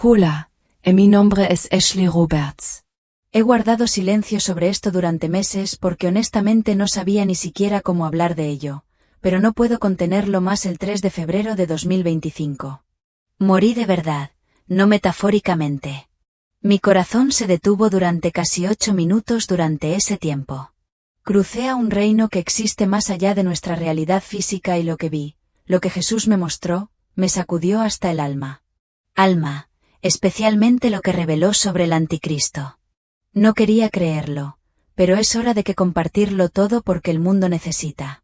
Hola, mi nombre es Ashley Roberts. He guardado silencio sobre esto durante meses porque honestamente no sabía ni siquiera cómo hablar de ello, pero no puedo contenerlo más el 3 de febrero de 2025. Morí de verdad, no metafóricamente. Mi corazón se detuvo durante casi 8 minutos durante ese tiempo. Crucé a un reino que existe más allá de nuestra realidad física y lo que vi, lo que Jesús me mostró, me sacudió hasta el alma. Alma, especialmente lo que reveló sobre el anticristo. No quería creerlo, pero es hora de que compartirlo todo porque el mundo necesita.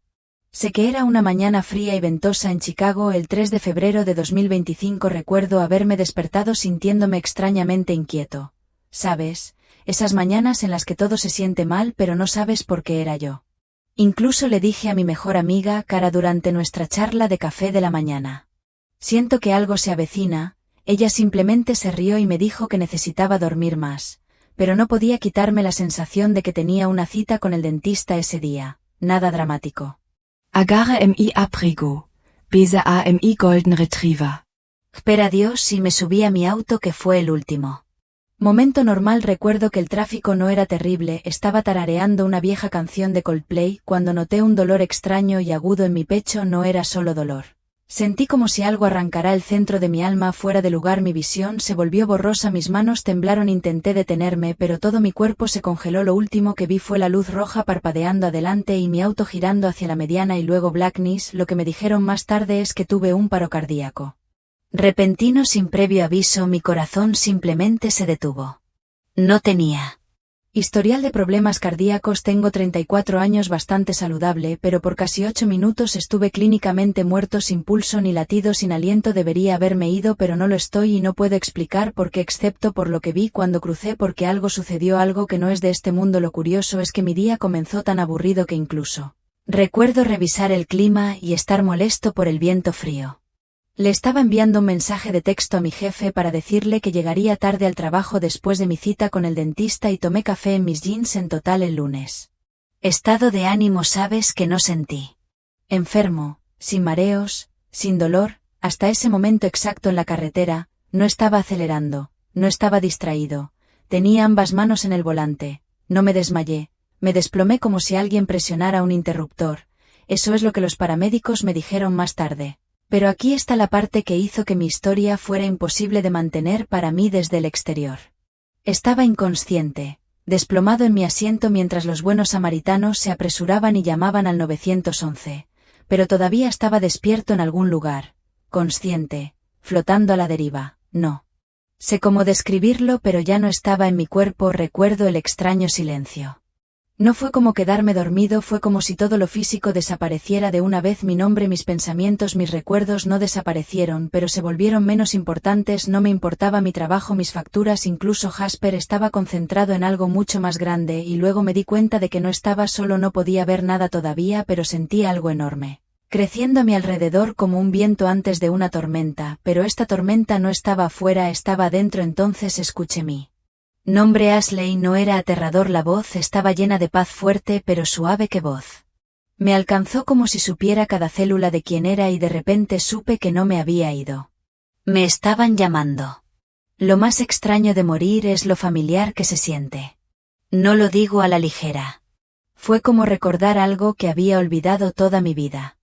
Sé que era una mañana fría y ventosa en Chicago el 3 de febrero de 2025. Recuerdo haberme despertado sintiéndome extrañamente inquieto. ¿Sabes? Esas mañanas en las que todo se siente mal pero no sabes por qué era yo. Incluso le dije a mi mejor amiga, Cara, durante nuestra charla de café de la mañana. Siento que algo se avecina. Ella simplemente se rió y me dijo que necesitaba dormir más, pero no podía quitarme la sensación de que tenía una cita con el dentista ese día. Nada dramático. Agarre mi abrigo. Besa a mi Golden Retriever. Espera Dios, y me subí a mi auto, que fue el último. Momento normal. Recuerdo que el tráfico no era terrible, estaba tarareando una vieja canción de Coldplay cuando noté un dolor extraño y agudo en mi pecho. No era solo dolor. Sentí como si algo arrancara el centro de mi alma fuera de lugar. Mi visión se volvió borrosa, mis manos temblaron, intenté detenerme, pero todo mi cuerpo se congeló. Lo último que vi fue la luz roja parpadeando adelante y mi auto girando hacia la mediana y luego Blackness. Lo que me dijeron más tarde es que tuve un paro cardíaco repentino sin previo aviso. Mi corazón simplemente se detuvo. No tenía historial de problemas cardíacos, tengo 34 años, bastante saludable, pero por casi 8 minutos estuve clínicamente muerto, sin pulso ni latido, sin aliento. Debería haberme ido, pero no lo estoy y no puedo explicar por qué, excepto por lo que vi cuando crucé, porque algo sucedió, algo que no es de este mundo. Lo curioso es que mi día comenzó tan aburrido que incluso recuerdo revisar el clima y estar molesto por el viento frío. Le estaba enviando un mensaje de texto a mi jefe para decirle que llegaría tarde al trabajo después de mi cita con el dentista y tomé café en mis jeans. En total el lunes. Estado de ánimo, sabes que no sentí. Enfermo, sin mareos, sin dolor, hasta ese momento exacto en la carretera. No estaba acelerando, no estaba distraído, tenía ambas manos en el volante, no me desmayé, me desplomé como si alguien presionara un interruptor. Eso es lo que los paramédicos me dijeron más tarde. Pero aquí está la parte que hizo que mi historia fuera imposible de mantener para mí desde el exterior. Estaba inconsciente, desplomado en mi asiento mientras los buenos samaritanos se apresuraban y llamaban al 911, pero todavía estaba despierto en algún lugar, consciente, flotando a la deriva. No sé cómo describirlo, pero ya no estaba en mi cuerpo. Recuerdo el extraño silencio. No fue como quedarme dormido, fue como si todo lo físico desapareciera de una vez. Mi nombre, mis pensamientos, mis recuerdos no desaparecieron, pero se volvieron menos importantes. No me importaba mi trabajo, mis facturas, incluso Jasper. Estaba concentrado en algo mucho más grande y luego me di cuenta de que no estaba solo. No podía ver nada todavía, pero sentí algo enorme creciendo a mi alrededor como un viento antes de una tormenta, pero esta tormenta no estaba afuera, estaba adentro. Entonces escuché mi nombre, Ashley. No era aterrador, la voz estaba llena de paz, fuerte pero suave. ¿Qué voz? Me alcanzó como si supiera cada célula de quién era y de repente supe que no me había ido. Me estaban llamando. Lo más extraño de morir es lo familiar que se siente. No lo digo a la ligera. Fue como recordar algo que había olvidado toda mi vida.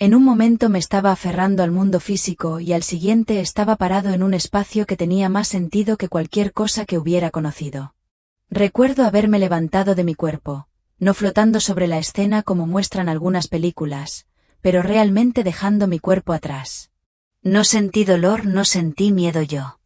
En un momento me estaba aferrando al mundo físico y al siguiente estaba parado en un espacio que tenía más sentido que cualquier cosa que hubiera conocido. Recuerdo haberme levantado de mi cuerpo, no flotando sobre la escena como muestran algunas películas, pero realmente dejando mi cuerpo atrás. No sentí dolor, no sentí miedo yo.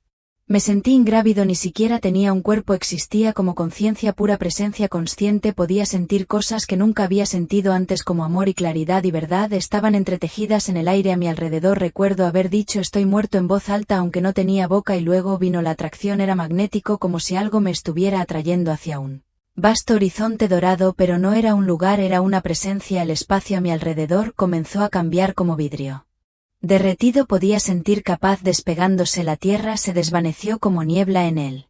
Me sentí ingrávido, ni siquiera tenía un cuerpo, existía como conciencia pura, presencia consciente. Podía sentir cosas que nunca había sentido antes, como amor y claridad y verdad, estaban entretejidas en el aire a mi alrededor. Recuerdo haber dicho estoy muerto en voz alta aunque no tenía boca y luego vino la atracción, era magnético, como si algo me estuviera atrayendo hacia un vasto horizonte dorado, pero no era un lugar, era una presencia. El espacio a mi alrededor comenzó a cambiar como vidrio derretido, podía sentir capaz despegándose, la tierra se desvaneció como niebla en él.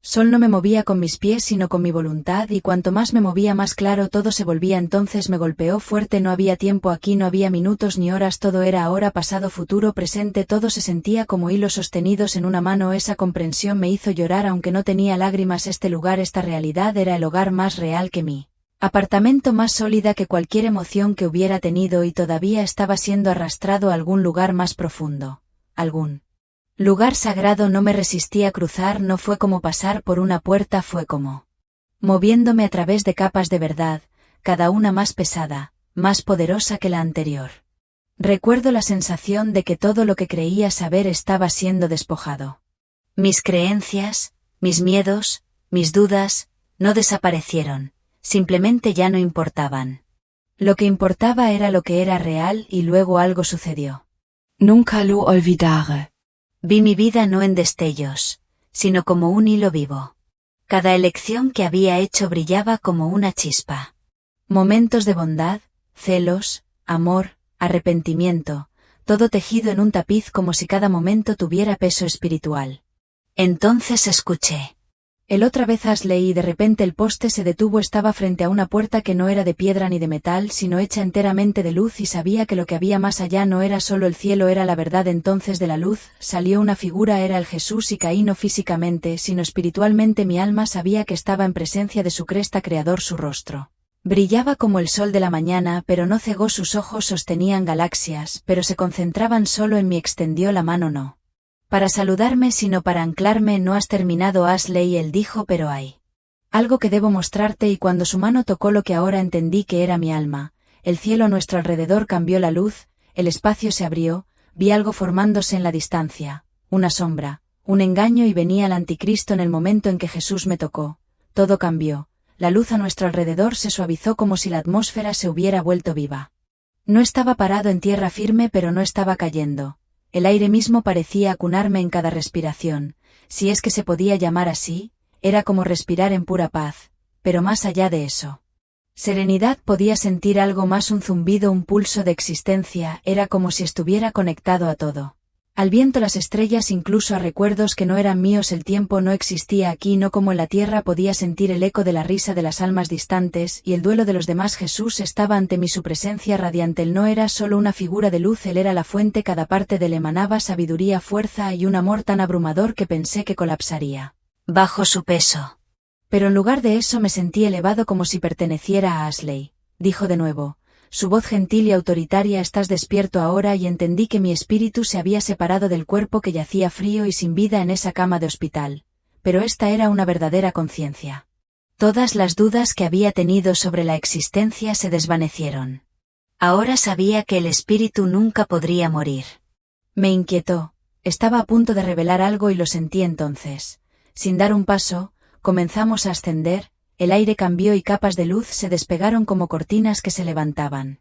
Sol no me movía con mis pies sino con mi voluntad, y cuanto más me movía más claro todo se volvía. Entonces me golpeó fuerte. No había tiempo aquí, no había minutos ni horas, todo era ahora, pasado, futuro, presente, todo se sentía como hilos sostenidos en una mano. Esa comprensión me hizo llorar aunque no tenía lágrimas. Este lugar, esta realidad era el hogar más real que mi apartamento, más sólida que cualquier emoción que hubiera tenido, y todavía estaba siendo arrastrado a algún lugar más profundo, algún lugar sagrado. No me resistí a cruzar, no fue como pasar por una puerta, fue como moviéndome a través de capas de verdad, cada una más pesada, más poderosa que la anterior. Recuerdo la sensación de que todo lo que creía saber estaba siendo despojado. Mis creencias, mis miedos, mis dudas, no desaparecieron, simplemente ya no importaban. Lo que importaba era lo que era real, y luego algo sucedió. Nunca lo olvidaré. Vi mi vida no en destellos, sino como un hilo vivo. Cada elección que había hecho brillaba como una chispa. Momentos de bondad, celos, amor, arrepentimiento, todo tejido en un tapiz como si cada momento tuviera peso espiritual. Entonces escuché el otra vez Ashley, y de repente el poste se detuvo. Estaba frente a una puerta que no era de piedra ni de metal, sino hecha enteramente de luz, y sabía que lo que había más allá no era solo el cielo, era la verdad. Entonces de la luz salió una figura, era el Jesús, y caí no físicamente, sino espiritualmente. Mi alma sabía que estaba en presencia de su cresta creador. Su rostro brillaba como el sol de la mañana, pero no cegó. Sus ojos sostenían galaxias, pero se concentraban solo en mí. Extendió la mano, no para saludarme sino para anclarme. No has terminado, Ashley, él dijo, pero hay algo que debo mostrarte. Y cuando su mano tocó lo que ahora entendí que era mi alma, el cielo a nuestro alrededor cambió, la luz, el espacio se abrió, vi algo formándose en la distancia, una sombra, un engaño, y venía el anticristo. En el momento en que Jesús me tocó, todo cambió, la luz a nuestro alrededor se suavizó como si la atmósfera se hubiera vuelto viva. No estaba parado en tierra firme, pero no estaba cayendo. El aire mismo parecía acunarme en cada respiración, si es que se podía llamar así, era como respirar en pura paz, pero más allá de eso. Serenidad, podía sentir algo más, un zumbido, un pulso de existencia, era como si estuviera conectado a todo. Al viento, las estrellas, incluso a recuerdos que no eran míos. El tiempo no existía aquí, no como en la tierra. Podía sentir el eco de la risa de las almas distantes, y el duelo de los demás. Jesús estaba ante mí, su presencia radiante. Él no era solo una figura de luz, él era la fuente. Cada parte de él emanaba sabiduría, fuerza y un amor tan abrumador que pensé que colapsaría bajo su peso. Pero en lugar de eso me sentí elevado, como si perteneciera a Ashley. Dijo de nuevo, su voz gentil y autoritaria: estás despierto ahora, y entendí que mi espíritu se había separado del cuerpo que yacía frío y sin vida en esa cama de hospital. Pero esta era una verdadera conciencia. Todas las dudas que había tenido sobre la existencia se desvanecieron. Ahora sabía que el espíritu nunca podría morir. Me inquietó, estaba a punto de revelar algo y lo sentí entonces. Sin dar un paso, comenzamos a ascender. El aire cambió y capas de luz se despegaron como cortinas que se levantaban.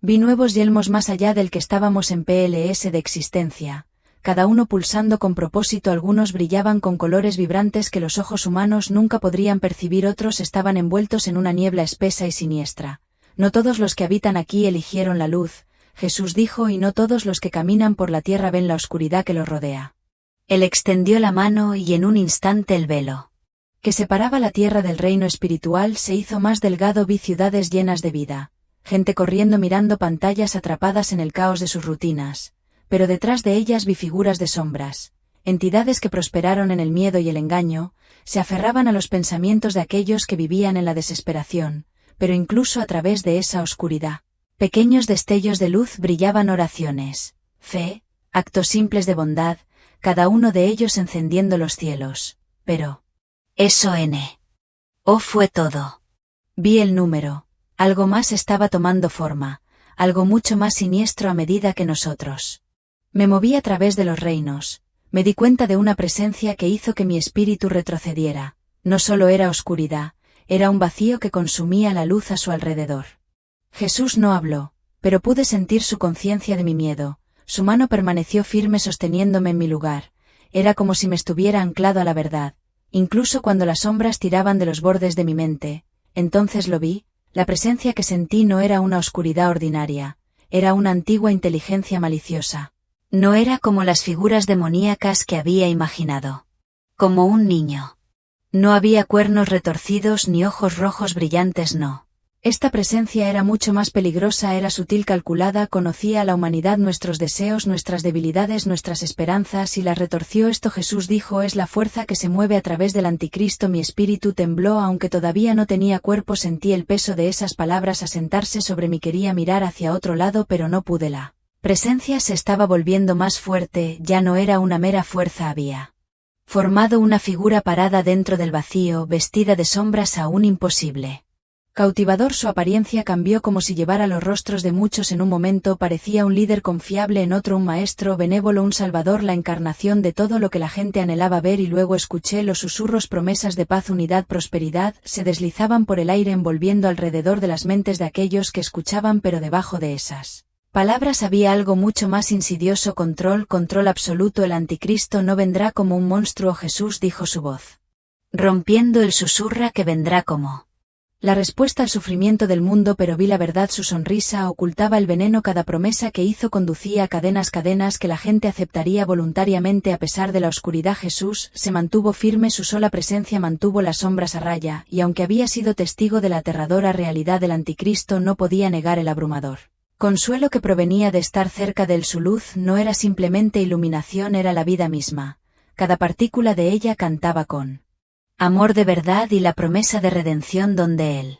Vi nuevos yelmos más allá del que estábamos, en PLS de existencia, cada uno pulsando con propósito. Algunos brillaban con colores vibrantes que los ojos humanos nunca podrían percibir, otros estaban envueltos en una niebla espesa y siniestra. No todos los que habitan aquí eligieron la luz, Jesús dijo, y no todos los que caminan por la tierra ven la oscuridad que los rodea. Él extendió la mano y en un instante el velo que separaba la tierra del reino espiritual se hizo más delgado. Vi ciudades llenas de vida, gente corriendo, mirando pantallas, atrapadas en el caos de sus rutinas, pero detrás de ellas vi figuras de sombras, entidades que prosperaron en el miedo y el engaño, se aferraban a los pensamientos de aquellos que vivían en la desesperación, pero incluso a través de esa oscuridad, pequeños destellos de luz brillaban: oraciones, fe, actos simples de bondad, cada uno de ellos encendiendo los cielos. Pero eso fue todo. Vi el número, algo más estaba tomando forma, algo mucho más siniestro a medida que nosotros. Me moví a través de los reinos, me di cuenta de una presencia que hizo que mi espíritu retrocediera. No solo era oscuridad, era un vacío que consumía la luz a su alrededor. Jesús no habló, pero pude sentir su conciencia de mi miedo, su mano permaneció firme sosteniéndome en mi lugar, era como si me estuviera anclado a la verdad. Incluso cuando las sombras tiraban de los bordes de mi mente, entonces lo vi, la presencia que sentí no era una oscuridad ordinaria, era una antigua inteligencia maliciosa. No era como las figuras demoníacas que había imaginado. Como un niño. No había cuernos retorcidos ni ojos rojos brillantes, no. Esta presencia era mucho más peligrosa, era sutil, calculada, conocía a la humanidad, nuestros deseos, nuestras debilidades, nuestras esperanzas, y las retorció. Esto Jesús dijo es la fuerza que se mueve a través del anticristo. Mi espíritu tembló, aunque todavía no tenía cuerpo, sentí el peso de esas palabras asentarse sobre mí. Quería mirar hacia otro lado, pero no pude. La presencia se estaba volviendo más fuerte, ya no era una mera fuerza, había formado una figura parada dentro del vacío, vestida de sombras aún imposible. Cautivador, su apariencia cambió como si llevara los rostros de muchos en un momento. Parecía un líder confiable, en otro un maestro benévolo, un salvador, la encarnación de todo lo que la gente anhelaba ver. Y luego escuché los susurros, promesas de paz, unidad, prosperidad, se deslizaban por el aire envolviendo alrededor de las mentes de aquellos que escuchaban, pero debajo de esas palabras había algo mucho más insidioso: control, control absoluto. El anticristo no vendrá como un monstruo, Jesús dijo, su voz rompiendo el susurra, que vendrá como la respuesta al sufrimiento del mundo, pero vi la verdad, su sonrisa ocultaba el veneno. Cada promesa que hizo conducía a cadenas, cadenas que la gente aceptaría voluntariamente a pesar de la oscuridad. Jesús se mantuvo firme, su sola presencia mantuvo las sombras a raya, y aunque había sido testigo de la aterradora realidad del anticristo, no podía negar el abrumador consuelo que provenía de estar cerca de él. Su luz no era simplemente iluminación, era la vida misma. Cada partícula de ella cantaba con amor de verdad y la promesa de redención donde él.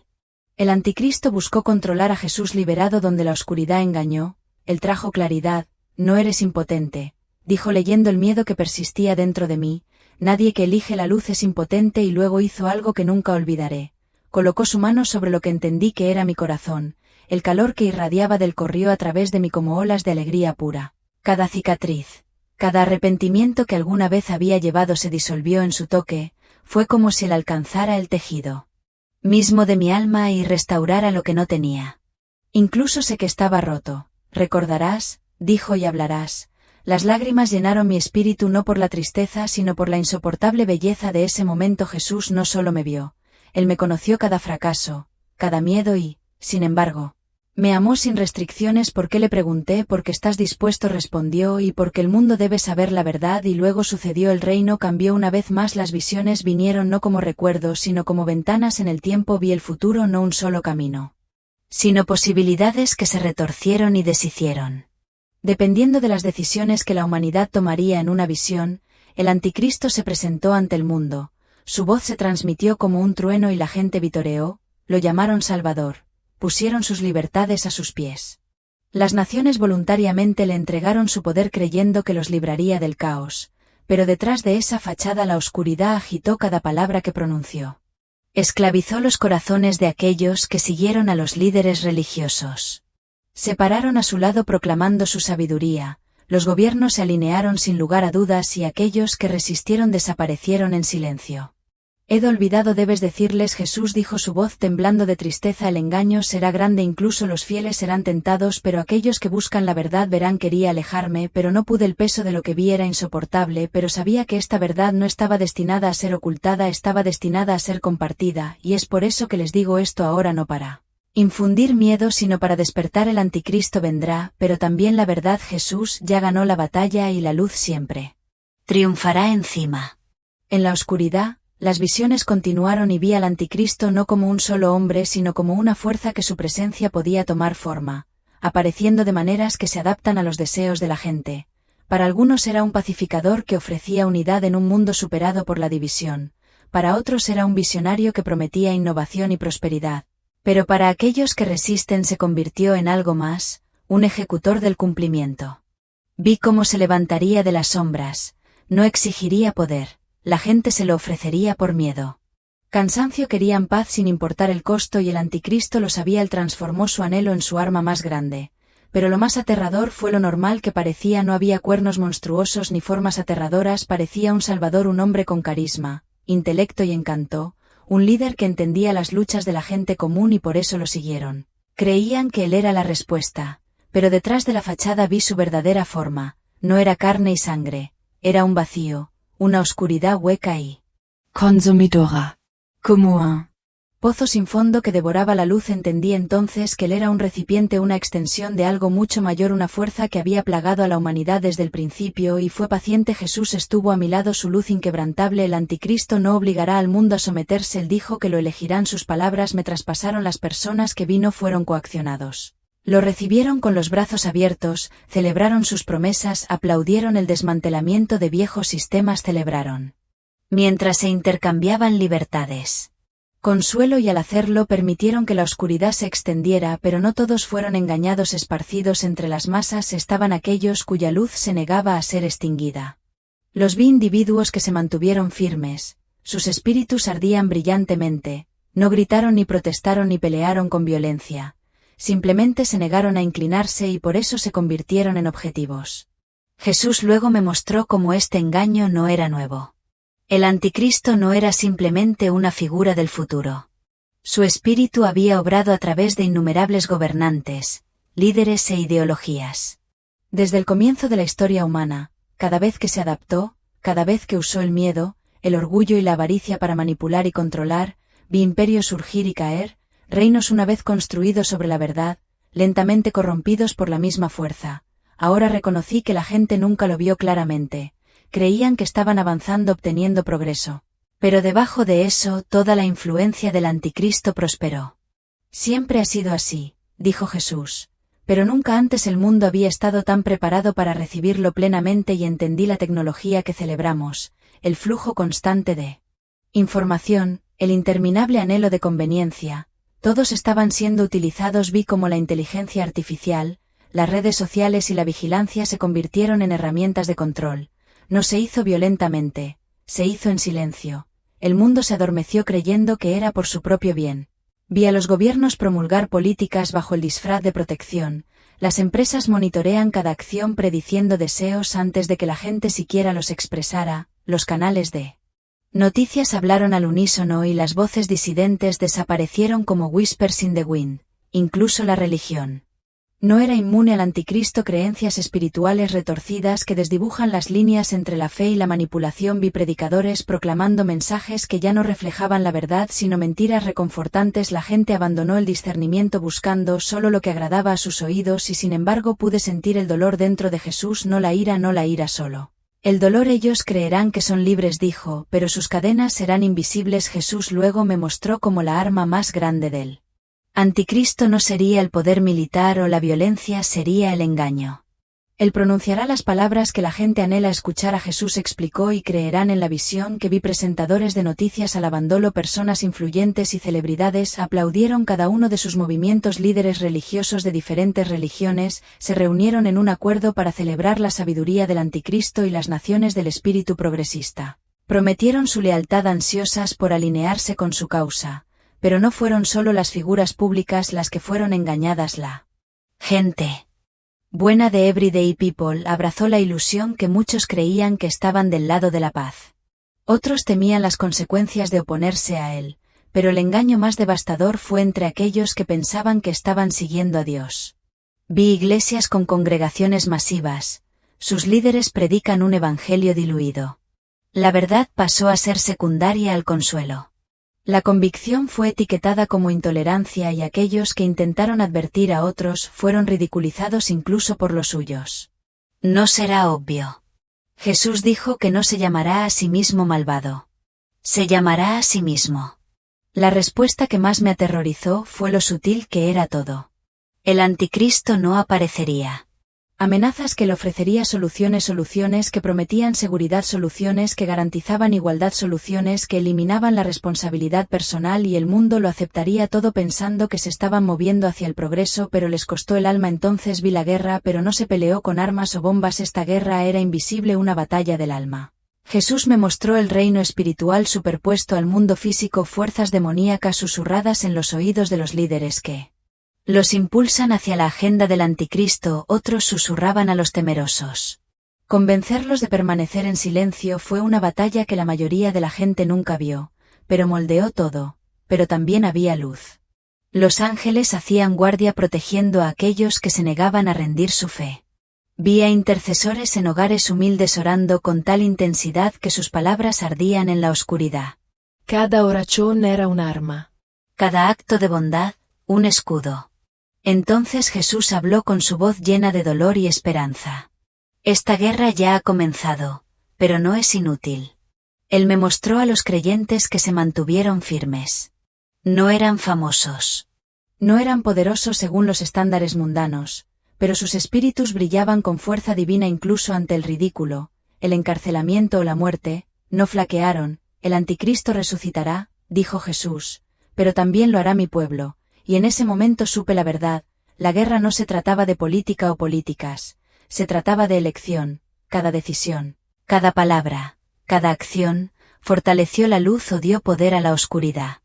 El anticristo buscó controlar a Jesús, liberado donde la oscuridad engañó, él trajo claridad. No eres impotente, dijo leyendo el miedo que persistía dentro de mí, nadie que elige la luz es impotente. Y luego hizo algo que nunca olvidaré, colocó su mano sobre lo que entendí que era mi corazón, el calor que irradiaba del corrió a través de mí como olas de alegría pura. Cada cicatriz, cada arrepentimiento que alguna vez había llevado se disolvió en su toque, fue como si él alcanzara el tejido mismo de mi alma y restaurara lo que no tenía. Incluso sé que estaba roto. Recordarás, dijo, y hablarás. Las lágrimas llenaron mi espíritu, no por la tristeza sino por la insoportable belleza de ese momento. Jesús no solo me vio, él me conoció cada fracaso, cada miedo y, sin embargo, me amó sin restricciones. ¿Por qué?, le pregunté. Porque estás dispuesto, respondió, y porque el mundo debe saber la verdad. Y luego sucedió, el reino cambió una vez más. Las visiones vinieron no como recuerdos sino como ventanas en el tiempo. Vi el futuro, no un solo camino, sino posibilidades que se retorcieron y deshicieron. Dependiendo de las decisiones que la humanidad tomaría en una visión, el anticristo se presentó ante el mundo, su voz se transmitió como un trueno y la gente vitoreó, lo llamaron Salvador. Pusieron sus libertades a sus pies. Las naciones voluntariamente le entregaron su poder creyendo que los libraría del caos, pero detrás de esa fachada la oscuridad agitó cada palabra que pronunció. Esclavizó los corazones de aquellos que siguieron a los líderes religiosos. Se pararon a su lado proclamando su sabiduría, los gobiernos se alinearon sin lugar a dudas y aquellos que resistieron desaparecieron en silencio. He olvidado, debes decirles, Jesús dijo, su voz temblando de tristeza. El engaño será grande, incluso los fieles serán tentados, pero aquellos que buscan la verdad verán. Quería alejarme, pero no pude, el peso de lo que vi era insoportable, pero sabía que esta verdad no estaba destinada a ser ocultada, estaba destinada a ser compartida, y es por eso que les digo esto ahora, no para infundir miedo sino para despertar. El anticristo vendrá, pero también la verdad. Jesús ya ganó la batalla y la luz siempre triunfará encima. En la oscuridad, las visiones continuaron y vi al anticristo no como un solo hombre sino como una fuerza que su presencia podía tomar forma, apareciendo de maneras que se adaptan a los deseos de la gente. Para algunos era un pacificador que ofrecía unidad en un mundo superado por la división, para otros era un visionario que prometía innovación y prosperidad, pero para aquellos que resisten se convirtió en algo más, un ejecutor del cumplimiento. Vi cómo se levantaría de las sombras, no exigiría poder. La gente se lo ofrecería por miedo. Cansancio, querían paz sin importar el costo y el anticristo lo sabía. Él transformó su anhelo en su arma más grande. Pero lo más aterrador fue lo normal que parecía. No había cuernos monstruosos ni formas aterradoras. Parecía un salvador, un hombre con carisma, intelecto y encanto, un líder que entendía las luchas de la gente común y por eso lo siguieron. Creían que él era la respuesta, pero detrás de la fachada vi su verdadera forma. No era carne y sangre, era un vacío, una oscuridad hueca y consumidora, como un Pozo sin fondo que devoraba la luz. Entendí entonces que él era un recipiente, una extensión de algo mucho mayor, una fuerza que había plagado a la humanidad desde el principio y fue paciente. Jesús estuvo a mi lado, su luz inquebrantable. El anticristo no obligará al mundo a someterse, él dijo que lo elegirán. Sus palabras me traspasaron. Las personas que vino fueron coaccionados. Lo recibieron con los brazos abiertos, celebraron sus promesas, aplaudieron el desmantelamiento de viejos sistemas, celebraron mientras se intercambiaban libertades, consuelo, y al hacerlo permitieron que la oscuridad se extendiera, pero no todos fueron engañados. Esparcidos entre las masas estaban aquellos cuya luz se negaba a ser extinguida. Los vi, individuos que se mantuvieron firmes, sus espíritus ardían brillantemente, no gritaron ni protestaron ni pelearon con violencia, simplemente se negaron a inclinarse y por eso se convirtieron en objetivos. Jesús luego me mostró cómo este engaño no era nuevo. El anticristo no era simplemente una figura del futuro. Su espíritu había obrado a través de innumerables gobernantes, líderes e ideologías. Desde el comienzo de la historia humana, cada vez que se adaptó, cada vez que usó el miedo, el orgullo y la avaricia para manipular y controlar, vi imperios surgir y caer, reinos una vez construidos sobre la verdad, lentamente corrompidos por la misma fuerza. Ahora reconocí que la gente nunca lo vio claramente. Creían que estaban avanzando, obteniendo progreso. Pero debajo de eso, toda la influencia del anticristo prosperó. Siempre ha sido así, dijo Jesús. Pero nunca antes el mundo había estado tan preparado para recibirlo plenamente y entendí la tecnología que celebramos, el flujo constante de información, el interminable anhelo de conveniencia. Todos estaban siendo utilizados. Vi cómo la inteligencia artificial, las redes sociales y la vigilancia se convirtieron en herramientas de control. No se hizo violentamente, se hizo en silencio. El mundo se adormeció creyendo que era por su propio bien. Vi a los gobiernos promulgar políticas bajo el disfraz de protección. Las empresas monitorean cada acción prediciendo deseos antes de que la gente siquiera los expresara. Los canales de noticias hablaron al unísono y las voces disidentes desaparecieron como whispers in the wind. Incluso la religión no era inmune al anticristo. Creencias espirituales retorcidas que desdibujan las líneas entre la fe y la manipulación. Vi predicadores proclamando mensajes que ya no reflejaban la verdad sino mentiras reconfortantes. La gente abandonó el discernimiento buscando solo lo que agradaba a sus oídos y sin embargo pude sentir el dolor dentro de Jesús, no la ira solo. El dolor. Ellos creerán que son libres, dijo, pero sus cadenas serán invisibles. Jesús luego me mostró como la arma más grande del anticristo no sería el poder militar o la violencia, sería el engaño. Él pronunciará las palabras que la gente anhela escuchar. A Jesús explicó y creerán en la visión que vi. Presentadores de noticias alabándolo, personas influyentes y celebridades aplaudieron cada uno de sus movimientos. Líderes religiosos de diferentes religiones se reunieron en un acuerdo para celebrar la sabiduría del anticristo y las naciones del espíritu progresista prometieron su lealtad, ansiosas por alinearse con su causa. Pero no fueron solo las figuras públicas las que fueron engañadas. La gente buena de Everyday People abrazó la ilusión que muchos creían que estaban del lado de la paz. Otros temían las consecuencias de oponerse a él, pero el engaño más devastador fue entre aquellos que pensaban que estaban siguiendo a Dios. Vi iglesias con congregaciones masivas, sus líderes predican un evangelio diluido. La verdad pasó a ser secundaria al consuelo. La convicción fue etiquetada como intolerancia y aquellos que intentaron advertir a otros fueron ridiculizados incluso por los suyos. No será obvio. Jesús dijo que no se llamará a sí mismo malvado. Se llamará a sí mismo. La respuesta que más me aterrorizó fue lo sutil que era todo. El anticristo no aparecería. Amenazas que le ofrecería soluciones que prometían seguridad, soluciones que garantizaban igualdad, soluciones que eliminaban la responsabilidad personal y el mundo lo aceptaría todo pensando que se estaban moviendo hacia el progreso, pero les costó el alma. Entonces vi la guerra, pero no se peleó con armas o bombas, esta guerra era invisible, una batalla del alma. Jesús me mostró el reino espiritual superpuesto al mundo físico, fuerzas demoníacas susurradas en los oídos de los líderes que los impulsan hacia la agenda del anticristo. Otros susurraban a los temerosos. Convencerlos de permanecer en silencio fue una batalla que la mayoría de la gente nunca vio, pero moldeó todo, pero también había luz. Los ángeles hacían guardia protegiendo a aquellos que se negaban a rendir su fe. Vi a intercesores en hogares humildes orando con tal intensidad que sus palabras ardían en la oscuridad. Cada oración era un arma. Cada acto de bondad, un escudo. Entonces Jesús habló con su voz llena de dolor y esperanza. Esta guerra ya ha comenzado, pero no es inútil. Él me mostró a los creyentes que se mantuvieron firmes. No eran famosos. No eran poderosos según los estándares mundanos, pero sus espíritus brillaban con fuerza divina incluso ante el ridículo, el encarcelamiento o la muerte. No flaquearon. El anticristo resucitará, dijo Jesús, pero también lo hará mi pueblo, y en ese momento supe la verdad. La guerra no se trataba de política o políticas, se trataba de elección. Cada decisión, cada palabra, cada acción, fortaleció la luz o dio poder a la oscuridad.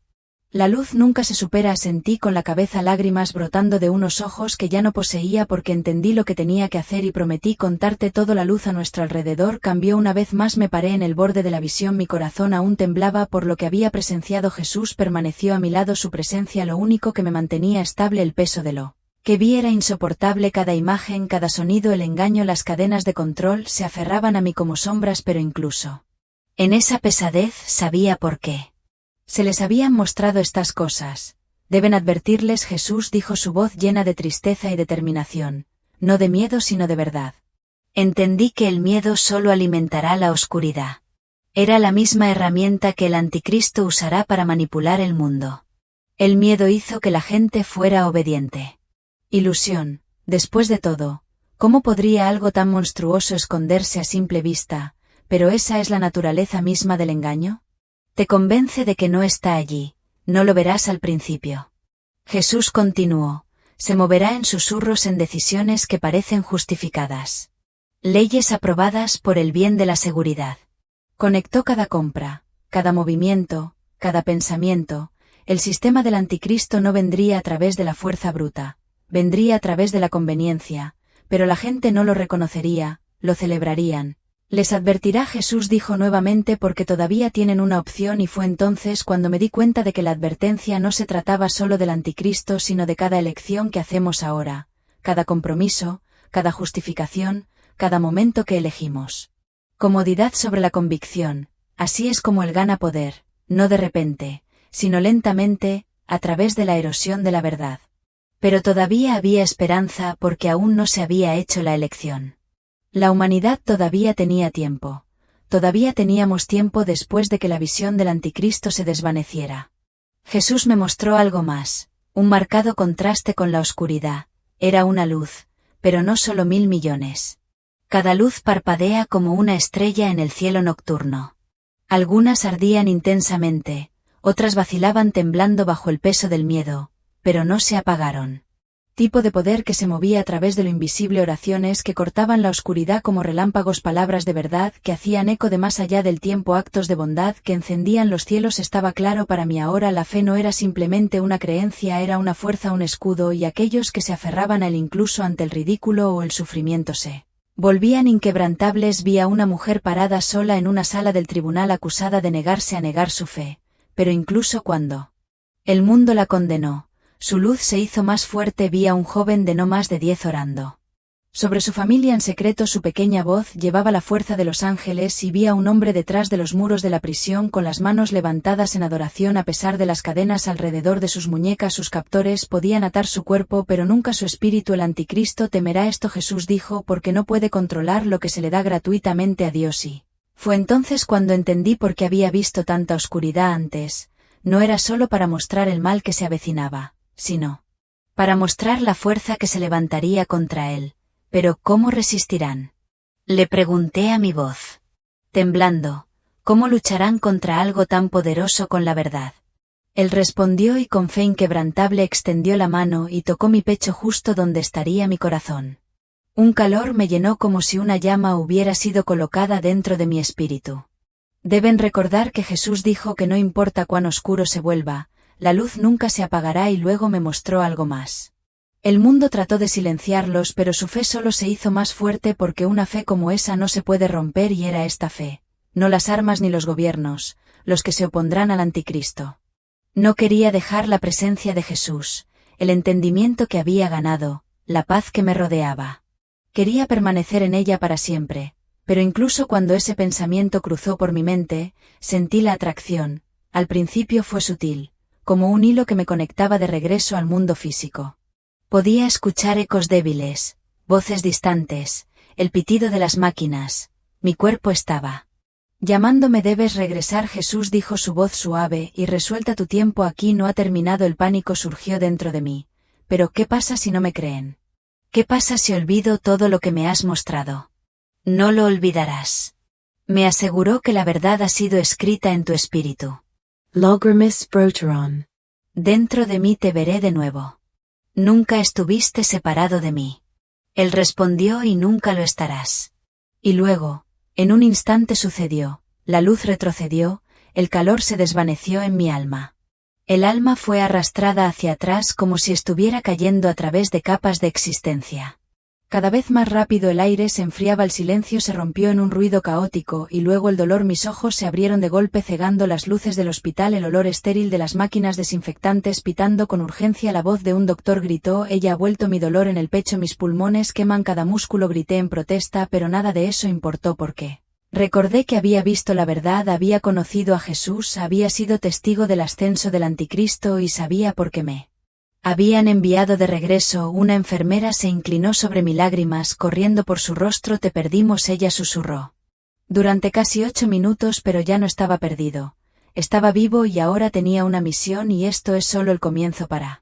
La luz nunca se supera, sentí con la cabeza lágrimas brotando de unos ojos que ya no poseía porque entendí lo que tenía que hacer y prometí contarte todo. La luz a nuestro alrededor cambió una vez más, me paré en el borde de la visión, mi corazón aún temblaba por lo que había presenciado. Jesús permaneció a mi lado, su presencia lo único que me mantenía estable. El peso de lo que vi era insoportable, cada imagen, cada sonido, el engaño, las cadenas de control se aferraban a mí como sombras, pero incluso en esa pesadez sabía por qué. Se les habían mostrado estas cosas. Deben advertirles, Jesús dijo, su voz llena de tristeza y determinación, no de miedo sino de verdad. Entendí que el miedo solo alimentará la oscuridad. Era la misma herramienta que el anticristo usará para manipular el mundo. El miedo hizo que la gente fuera obediente. Ilusión, después de todo, ¿cómo podría algo tan monstruoso esconderse a simple vista? Pero esa es la naturaleza misma del engaño. Te convence de que no está allí, no lo verás al principio. Jesús continuó, se moverá en susurros, en decisiones que parecen justificadas. Leyes aprobadas por el bien de la seguridad. Conectó cada compra, cada movimiento, cada pensamiento. El sistema del anticristo no vendría a través de la fuerza bruta, vendría a través de la conveniencia, pero la gente no lo reconocería, lo celebrarían. Les advertirá, Jesús dijo nuevamente, porque todavía tienen una opción, y fue entonces cuando me di cuenta de que la advertencia no se trataba solo del anticristo sino de cada elección que hacemos ahora, cada compromiso, cada justificación, cada momento que elegimos. Comodidad sobre la convicción, así es como él gana poder, no de repente, sino lentamente, a través de la erosión de la verdad. Pero todavía había esperanza porque aún no se había hecho la elección. La humanidad todavía tenía tiempo. Todavía teníamos tiempo después de que la visión del anticristo se desvaneciera. Jesús me mostró algo más, un marcado contraste con la oscuridad. Era una luz, pero no solo 1000 millones. Cada luz parpadea como una estrella en el cielo nocturno. Algunas ardían intensamente, otras vacilaban temblando bajo el peso del miedo, pero no se apagaron. Tipo de poder que se movía a través de lo invisible, oraciones que cortaban la oscuridad como relámpagos, palabras de verdad que hacían eco de más allá del tiempo, actos de bondad que encendían los cielos. Estaba claro para mí ahora, la fe no era simplemente una creencia, era una fuerza, un escudo, y aquellos que se aferraban a él incluso ante el ridículo o el sufrimiento se volvían inquebrantables. Vi a una mujer parada sola en una sala del tribunal acusada de negarse a negar su fe, pero incluso cuando el mundo la condenó, su luz se hizo más fuerte. Vi a un joven de no más de 10 orando sobre su familia en secreto, su pequeña voz llevaba la fuerza de los ángeles, y vi a un hombre detrás de los muros de la prisión con las manos levantadas en adoración a pesar de las cadenas alrededor de sus muñecas. Sus captores podían atar su cuerpo pero nunca su espíritu. El anticristo temerá esto, Jesús dijo, porque no puede controlar lo que se le da gratuitamente a Dios. Y fue entonces cuando entendí por qué había visto tanta oscuridad antes. No era solo para mostrar el mal que se avecinaba, sino para mostrar la fuerza que se levantaría contra él. Pero ¿cómo resistirán? Le pregunté a mi voz, temblando, ¿cómo lucharán contra algo tan poderoso con la verdad? Él respondió y con fe inquebrantable extendió la mano y tocó mi pecho justo donde estaría mi corazón. Un calor me llenó como si una llama hubiera sido colocada dentro de mi espíritu. Deben recordar que Jesús dijo que no importa cuán oscuro se vuelva, la luz nunca se apagará, y luego me mostró algo más. El mundo trató de silenciarlos, pero su fe solo se hizo más fuerte porque una fe como esa no se puede romper, y era esta fe, no las armas ni los gobiernos, los que se opondrán al anticristo. No quería dejar la presencia de Jesús, el entendimiento que había ganado, la paz que me rodeaba. Quería permanecer en ella para siempre, pero incluso cuando ese pensamiento cruzó por mi mente, sentí la atracción. Al principio fue sutil, como un hilo que me conectaba de regreso al mundo físico. Podía escuchar ecos débiles, voces distantes, el pitido de las máquinas. Mi cuerpo estaba llamándome. Debes regresar, Jesús, dijo su voz suave y resuelta. Tu tiempo aquí no ha terminado. El pánico surgió dentro de mí. Pero ¿qué pasa si no me creen? ¿Qué pasa si olvido todo lo que me has mostrado? No lo olvidarás. Me aseguró que la verdad ha sido escrita en tu espíritu. Logrimus Proteron. Dentro de mí te veré de nuevo. Nunca estuviste separado de mí. Él respondió: y nunca lo estarás. Y luego, en un instante sucedió, la luz retrocedió, el calor se desvaneció en mi alma. El alma fue arrastrada hacia atrás como si estuviera cayendo a través de capas de existencia. Cada vez más rápido el aire se enfriaba, el silencio se rompió en un ruido caótico y luego el dolor. Mis ojos se abrieron de golpe cegando las luces del hospital, el olor estéril de las máquinas desinfectantes pitando con urgencia. La voz de un doctor gritó: ella ha vuelto. Mi dolor en el pecho, mis pulmones queman cada músculo. Grité en protesta, pero nada de eso importó porque recordé que había visto la verdad, había conocido a Jesús, había sido testigo del ascenso del anticristo y sabía por qué me habían enviado de regreso. Una enfermera se inclinó sobre mí, lágrimas corriendo por su rostro. Te perdimos, ella susurró. Durante casi 8 minutos, pero ya no estaba perdido. Estaba vivo y ahora tenía una misión, y esto es solo el comienzo para